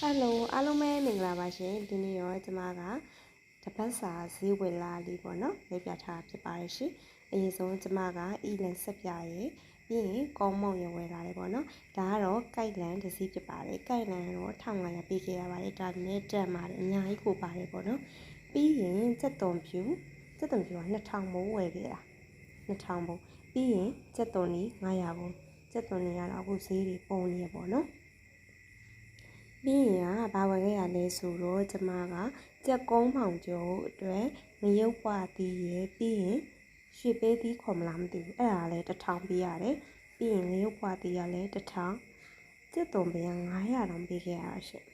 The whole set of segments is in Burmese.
အားလုံးပဲမင်္ဂလာပါရှင်ဒီနေ့ရောကျမကတပတ်စာဈေးဝယ်လာလေးပေါ့နော်လေးပြထားဖြစ်ပါတယ်ရှင်အရင်ဆုံးကျမကအီလန်ဆက်ပြရဲပြီးရင်ကောင်းမောင်ရဝယ်လာတယ်ပေါ့နော်ဒါကတော့ကိုက်လန်တစ်စီးဖြစ်ပါတယ်ကိုက်လန်တော့1500ပေးခဲ့ရပါတယ်ဒါနဲ့တက်ပါတယ်အများကြီးကိုပါတယ်ပေါ့နော်ပြီးရင်စက်သွန်ဖြူက2000ဘုံဝယ်ခဲ့တာ2000ဘုံပြီးရင်စက်သွန်ကြီး900ဘုံစက်သွန်ကြီးကတော့အခုဈေးတွေပုံနေရပေါ့နော်ပြီးရင်ဘာဝယ်ခဲ့ရလဲဆိုတော့ကျမကကြက်ကုန်းမောင်ကျော်အတွက်မရုပ်ပွားသေးရပြီးရင်ရွှေပေးသီးခေါ်မလားမသိဘူးအဲ့ဒါလည်း1000ပေးရတယ်ပြီးရင်မရုပ်ပွားသေးရလည်း1000ကြက်သွန်ပေး900တောင်ပေးခဲ့ရတာရှင့်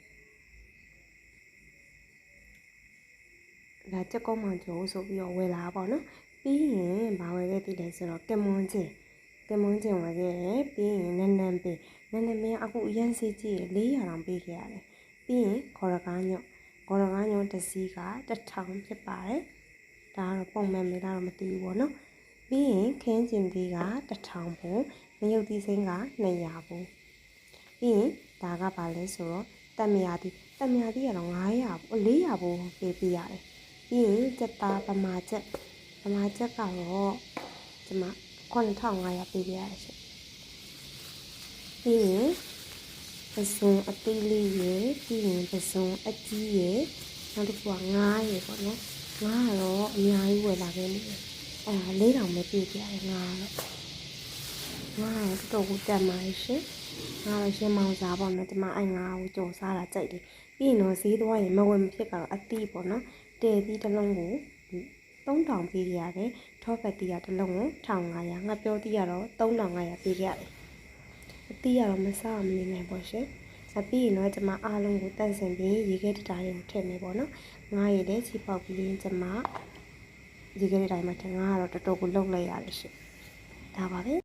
ဒါကြက်ကုန်းမောင်ကျော်ဆိုပြီးတော့ဝယ်လာပါတော့ပြီးရင်ဘာဝယ်ခဲ့သေးလဲဆိုတော့ကမွန်ချင်းဝယ်ခဲ့တယ်ပြီးရင်နန်းနန်းပင်အခုအရင်စီကြည့်400တောင်ပေးခဲ့ရတယ်ပြီးရင်ခေါ်ရကားညွန့်တစ်စီးက1000ဖြစ်ပါတယ်ဒါကတော့ပုံမှန်မေးတော့မသိဘူးပေါ့နော်ပြီးရင်ခင်းကျင်သီးက1000ဘူးမရုပ်သီးစိမ်းက200ဘူးပြီးရင်ဒါကဘာလဲဆိုတော့တက်မြာသီးကတော့400ဘူးပေးပြရတယ်ပြီးရင်စက်သားပမာချက်ကတော့ဒီမှာ9500ပေးပြရတယ်ရှင်ပြီးရင်ပစုံအသေးလေးရယ်ပြီးရင်ပစုံအကြီးရယ်နောက်တစ်ခုက9ရယ်ပေါ့နော်9ကတော့အများကြီးဝယ်လာခဲ့နေတယ်4000ပဲပေးပြရတယ်9တော့ကိုတက်မှာရှင်9တော့ရှင်မောင်စားပေါ့နော်ဒီမှာ9ကိုကြော်စားတာကြိုက်တယ်ပြီးရင်တော့ဈေးသွားရင်မဝယ်မဖြစ်ကတော့အသီးပေါ့နော်တဲသီးတစ်လုံးကို3000ပေးရတယ်ထောပတ်သီးကတစ်လုံးကို1500ငါပြောသီးကတော့3500ပေးရတယ်အသီးကတော့မစားမနေနိုင်ပေါ့ရှင်ပြီးရင်တော့ကျွန်မအားလုံးကိုတန့်စင်ပြီးရေခဲတတားတွေကိုထည့်မယ်ပေါ့နော်ငါးရည်လည်းချီပေါက်ပြီးရင်ကျွန်မရေခဲတတားမှာထည့်ငါကတော့တော်တော်ကိုလှုပ်လိုက်ရတယ်ရှင်ဒါပါပဲ